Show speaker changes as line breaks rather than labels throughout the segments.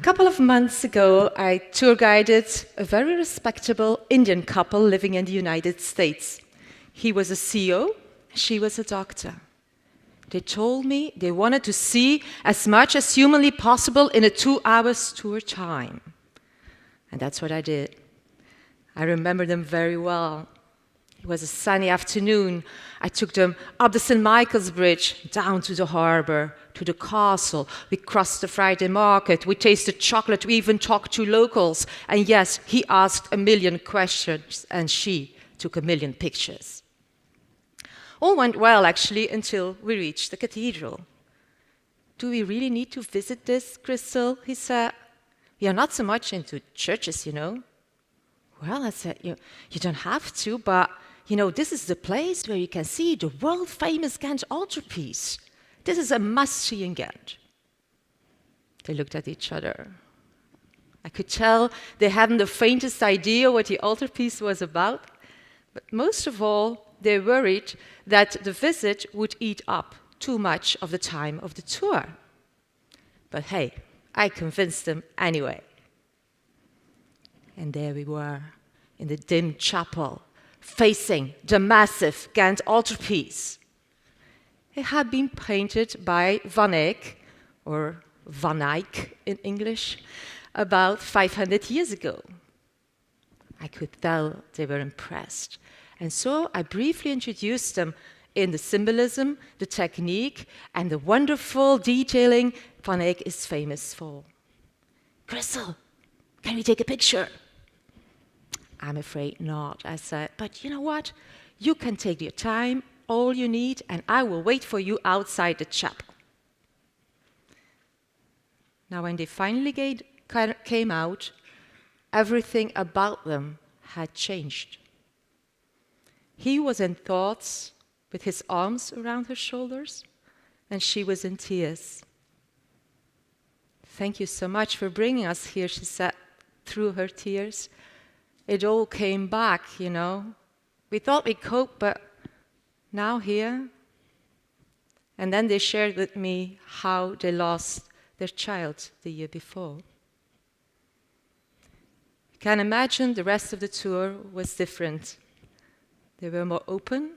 couple of months ago, I tour guided a very respectable Indian couple living in the United States. He was a CEO, she was a doctor. They told me they wanted to see as much as humanly possible in a 2-hour tour time. And that's what I did. I remember them very well. It was a sunny afternoon. I took them up the St. Michael's Bridge, down to the harbor, to the castle. We crossed the Friday market. We tasted chocolate. We even talked to locals. And yes, he asked a million questions, and she took a million pictures. All went well, actually, until we reached the cathedral. Do we really need to visit this, Kristel? He said. We are not so much into churches, you know. Well, I said, you don't have to, but this is the place where you can see the world-famous Ghent Altarpiece. This is a must-see in Ghent. They looked at each other. I could tell they hadn't the faintest idea what the altarpiece was about, but most of all, they worried that the visit would eat up too much of the time of the tour. But hey, I convinced them anyway. And there we were, in the dim chapel, facing the massive Ghent Altarpiece. It had been painted by Van Eyck, or Van Eyck in English, about 500 years ago. I could tell they were impressed. And so I briefly introduced them in the symbolism, the technique, and the wonderful detailing Van Eyck is famous for. Kristel, can we take a picture? I'm afraid not, I said, but you know what? You can take your time, all you need, and I will wait for you outside the chapel. Now, when they finally came out, everything about them had changed. He was in thoughts with his arms around her shoulders, and she was in tears. Thank you so much for bringing us here, she said through her tears. It all came back, We thought we'd cope, but now here. And then they shared with me how they lost their child the year before. You can imagine the rest of the tour was different. They were more open,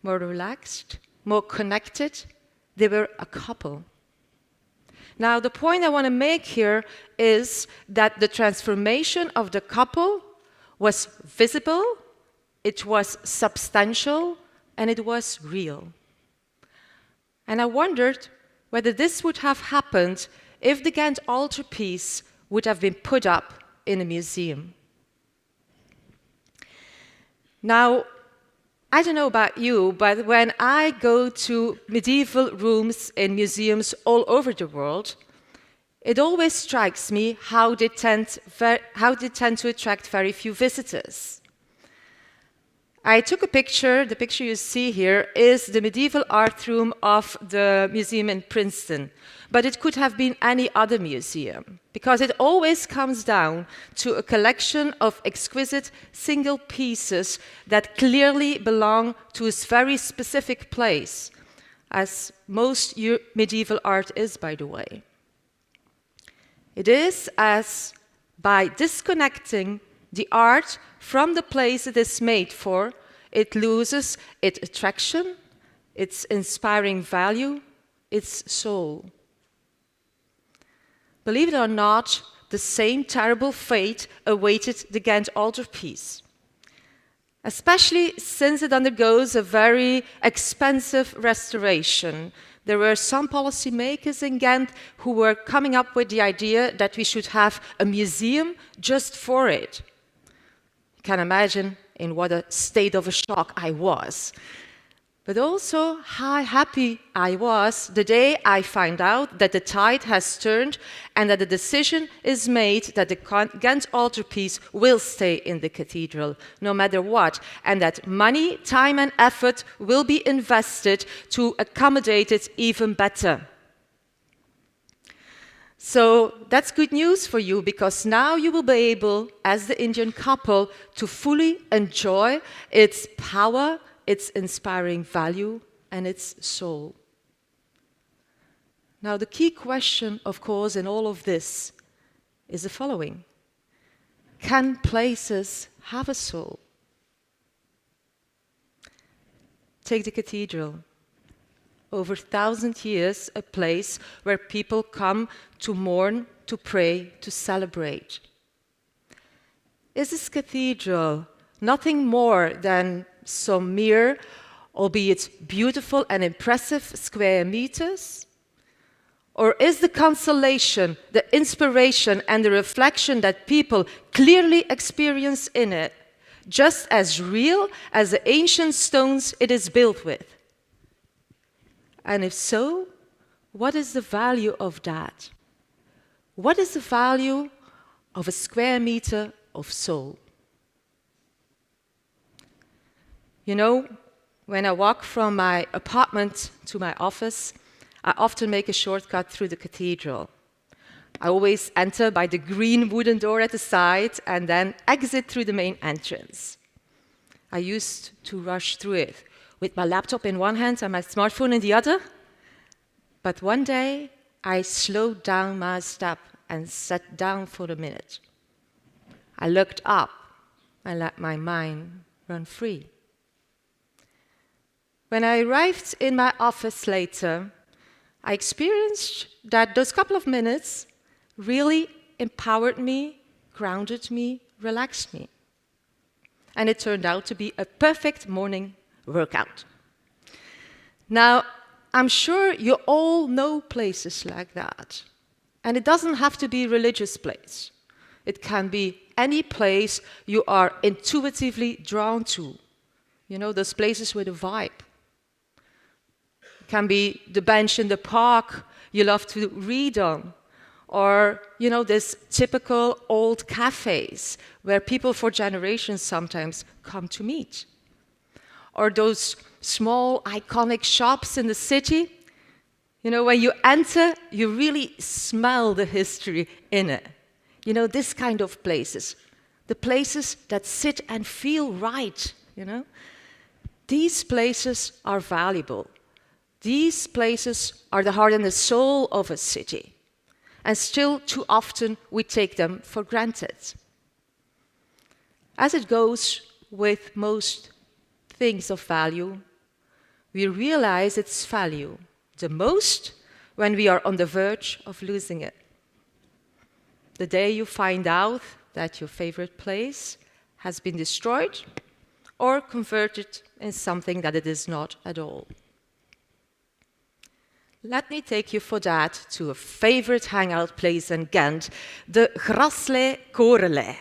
more relaxed, more connected. They were a couple. Now, the point I want to make here is that the transformation of the couple was visible, it was substantial, and it was real. And I wondered whether this would have happened if the Ghent Altarpiece would have been put up in a museum. Now, I don't know about you, but when I go to medieval rooms in museums all over the world, it always strikes me how they tend to attract very few visitors. I took a picture. The picture you see here is the medieval art room of the museum in Princeton. But it could have been any other museum, because it always comes down to a collection of exquisite single pieces that clearly belong to a very specific place, as most medieval art is, by the way. It is as by disconnecting the art from the place it is made for, it loses its attraction, its inspiring value, its soul. Believe it or not, the same terrible fate awaited the Ghent Altarpiece, especially since it undergoes a very expensive restoration. There were some policymakers in Ghent who were coming up with the idea that we should have a museum just for it. You can imagine in what a state of shock I was. But also how happy I was the day I find out that the tide has turned and that the decision is made that the Ghent Altarpiece will stay in the cathedral, no matter what, and that money, time and effort will be invested to accommodate it even better. So that's good news for you, because now you will be able, as the Indian couple, to fully enjoy its power, its inspiring value, and its soul. Now, the key question, of course, in all of this is the following. Can places have a soul? Take the cathedral. Over 1,000 years, a place where people come to mourn, to pray, to celebrate. Is this cathedral nothing more than some mere, albeit beautiful and impressive square meters? Or is the consolation, the inspiration, and the reflection that people clearly experience in it just as real as the ancient stones it is built with? And if so, what is the value of that? What is the value of a square meter of soul? You know, when I walk from my apartment to my office, I often make a shortcut through the cathedral. I always enter by the green wooden door at the side and then exit through the main entrance. I used to rush through it with my laptop in one hand and my smartphone in the other. But one day, I slowed down my step and sat down for a minute. I looked up and let my mind run free. When I arrived in my office later, I experienced that those couple of minutes really empowered me, grounded me, relaxed me. And it turned out to be a perfect morning workout. Now, I'm sure you all know places like that. And it doesn't have to be a religious place. It can be any place you are intuitively drawn to. You know, those places with a vibe. It can be the bench in the park you love to read on. Or, you know, this typical old cafes where people for generations sometimes come to meet. Or those small, iconic shops in the city. You know, when you enter, you really smell the history in it. You know, this kind of places. The places that sit and feel right, you know. These places are valuable. These places are the heart and the soul of a city. And still, too often, we take them for granted. As it goes with most things of value, we realize its value the most when we are on the verge of losing it. The day you find out that your favorite place has been destroyed or converted in something that it is not at all. Let me take you for that to a favorite hangout place in Ghent, the Graslei Korelei.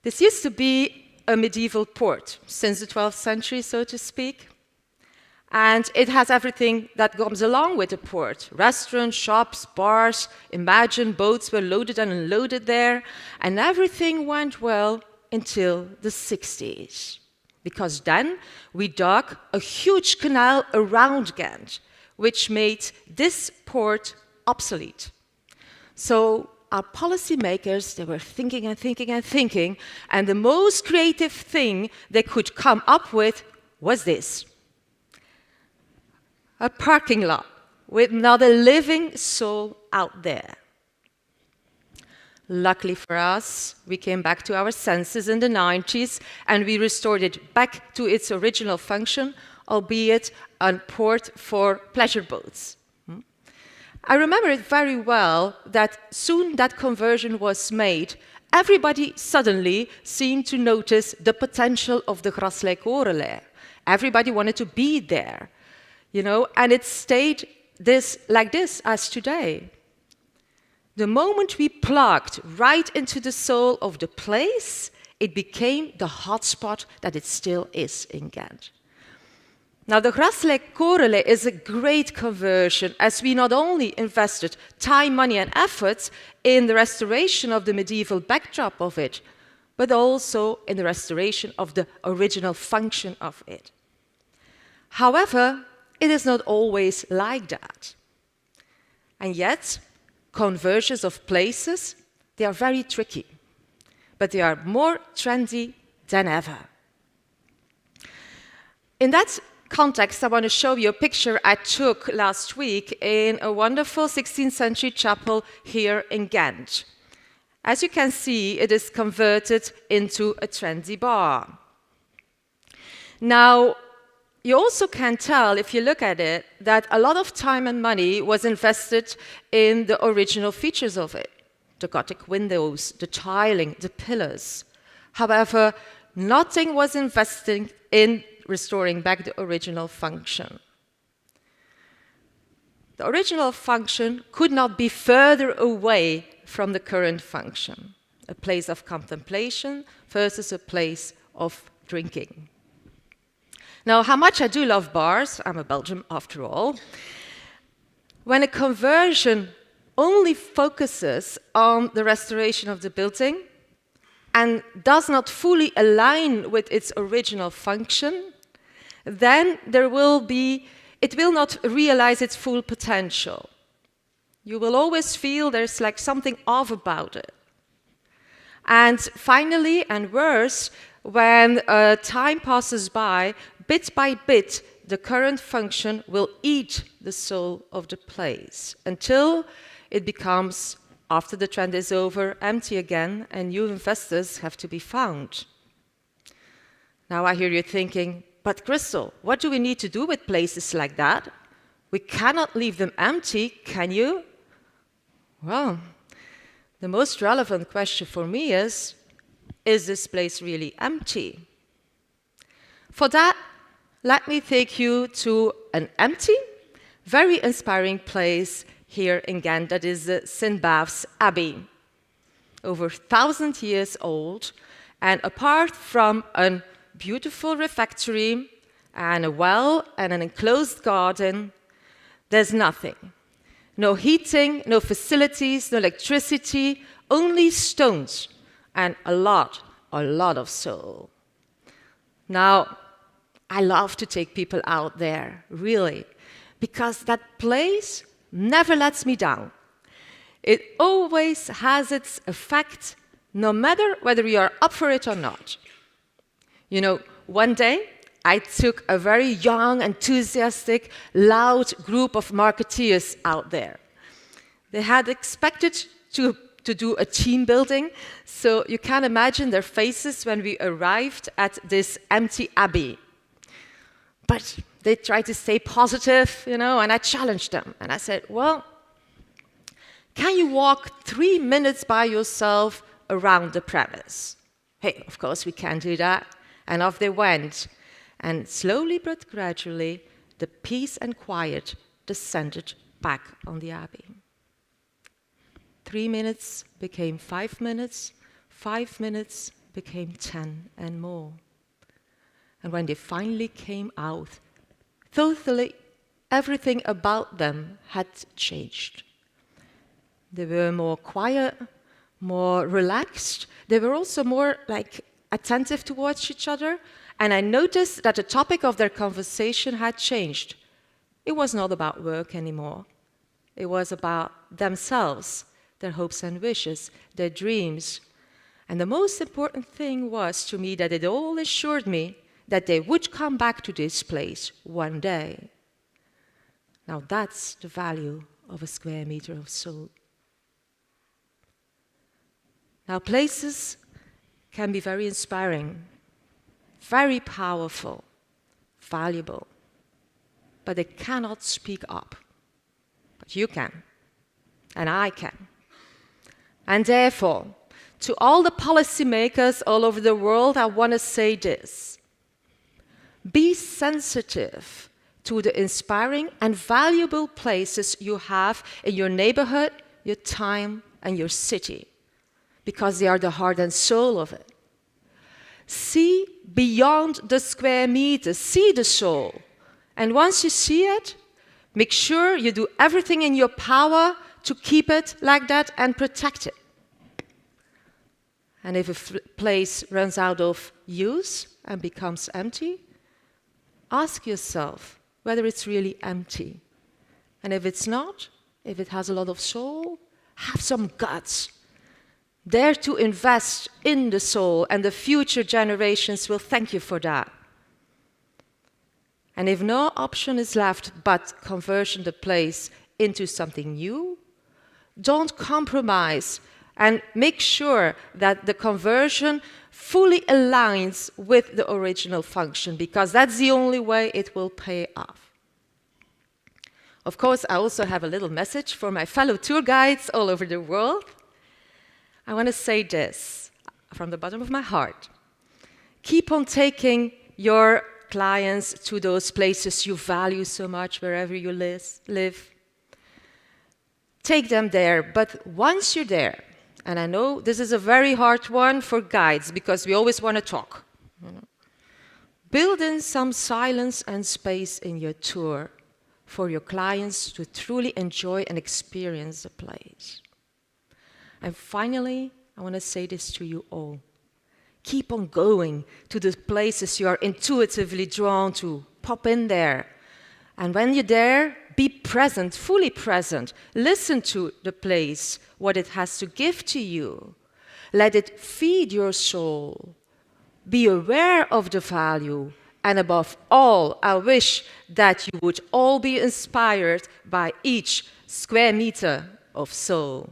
This used to be a medieval port since the 12th century, so to speak. And it has everything that comes along with a port. Restaurants, shops, bars. Imagine boats were loaded and unloaded there. And everything went well until the 60s. Because then we dug a huge canal around Ghent, which made this port obsolete. So our policymakers, they were thinking and thinking and thinking, and the most creative thing they could come up with was this. A parking lot with not a living soul out there. Luckily for us, we came back to our senses in the 90s and we restored it back to its original function, albeit a port for pleasure boats. I remember it very well that soon that conversion was made. Everybody suddenly seemed to notice the potential of the Graslei Korelei. Everybody wanted to be there, you know, and it stayed like this as today. The moment we plugged right into the soul of the place, it became the hotspot that it still is in Ghent. Now, the Graslei Korelei is a great conversion, as we not only invested time, money, and efforts in the restoration of the medieval backdrop of it, but also in the restoration of the original function of it. However, it is not always like that. And yet, conversions of places, they are very tricky, but they are more trendy than ever. In that context, I want to show you a picture I took last week in a wonderful 16th century chapel here in Ghent. As you can see, it is converted into a trendy bar. Now, you also can tell, if you look at it, that a lot of time and money was invested in the original features of it. The Gothic windows, the tiling, the pillars. However, nothing was invested in restoring back the original function. The original function could not be further away from the current function. A place of contemplation versus a place of drinking. Now, how much I do love bars, I'm a Belgian after all. When a conversion only focuses on the restoration of the building and does not fully align with its original function, then it will not realize its full potential. You will always feel there's like something off about it. And finally, and worse, when time passes by bit, the current function will eat the soul of the place until it becomes, after the trend is over, empty again, and new investors have to be found. Now I hear you thinking, but Kristel, what do we need to do with places like that? We cannot leave them empty, can you? Well, the most relevant question for me is this place really empty? For that, let me take you to an empty, very inspiring place here in Ghent, that is St. Bav's Abbey. Over 1,000 years old, and apart from a beautiful refectory and a well and an enclosed garden, there's nothing. No heating, no facilities, no electricity, only stones and a lot of soul. Now, I love to take people out there, really, because that place never lets me down. It always has its effect, no matter whether you are up for it or not. You know, one day I took a very young, enthusiastic, loud group of marketeers out there. They had expected to do a team building, so you can imagine their faces when we arrived at this empty abbey. But they tried to stay positive, you know, and I challenged them. And I said, well, can you walk 3 minutes by yourself around the premise? Hey, of course we can do that. And off they went. And slowly but gradually, the peace and quiet descended back on the abbey. 3 minutes became 5 minutes, 5 minutes became 10 and more. And when they finally came out, totally everything about them had changed. They were more quiet, more relaxed. They were also more attentive towards each other. And I noticed that the topic of their conversation had changed. It was not about work anymore. It was about themselves, their hopes and wishes, their dreams. And the most important thing was to me that it all assured me that they would come back to this place one day. Now that's the value of a square meter of soul. Now places can be very inspiring, very powerful, valuable, but they cannot speak up. But you can, and I can. And therefore, to all the policymakers all over the world, I want to say this. Be sensitive to the inspiring and valuable places you have in your neighborhood, your town, and your city, because they are the heart and soul of it. See beyond the square meter, see the soul. And once you see it, make sure you do everything in your power to keep it like that and protect it. And if a place runs out of use and becomes empty, ask yourself whether it's really empty. And if it's not, if it has a lot of soul, have some guts. Dare to invest in the soul, and the future generations will thank you for that. And if no option is left but conversion the place into something new, don't compromise and make sure that the conversion fully aligns with the original function, because that's the only way it will pay off. Of course, I also have a little message for my fellow tour guides all over the world. I want to say this from the bottom of my heart. Keep on taking your clients to those places you value so much, wherever you live. Take them there, but once you're there, and I know this is a very hard one for guides because we always want to talk. Build in some silence and space in your tour for your clients to truly enjoy and experience the place. And finally, I want to say this to you all. Keep on going to the places you are intuitively drawn to. Pop in there. And when you're there, be present, fully present. Listen to the place, what it has to give to you. Let it feed your soul. Be aware of the value. And above all, I wish that you would all be inspired by each square meter of soul.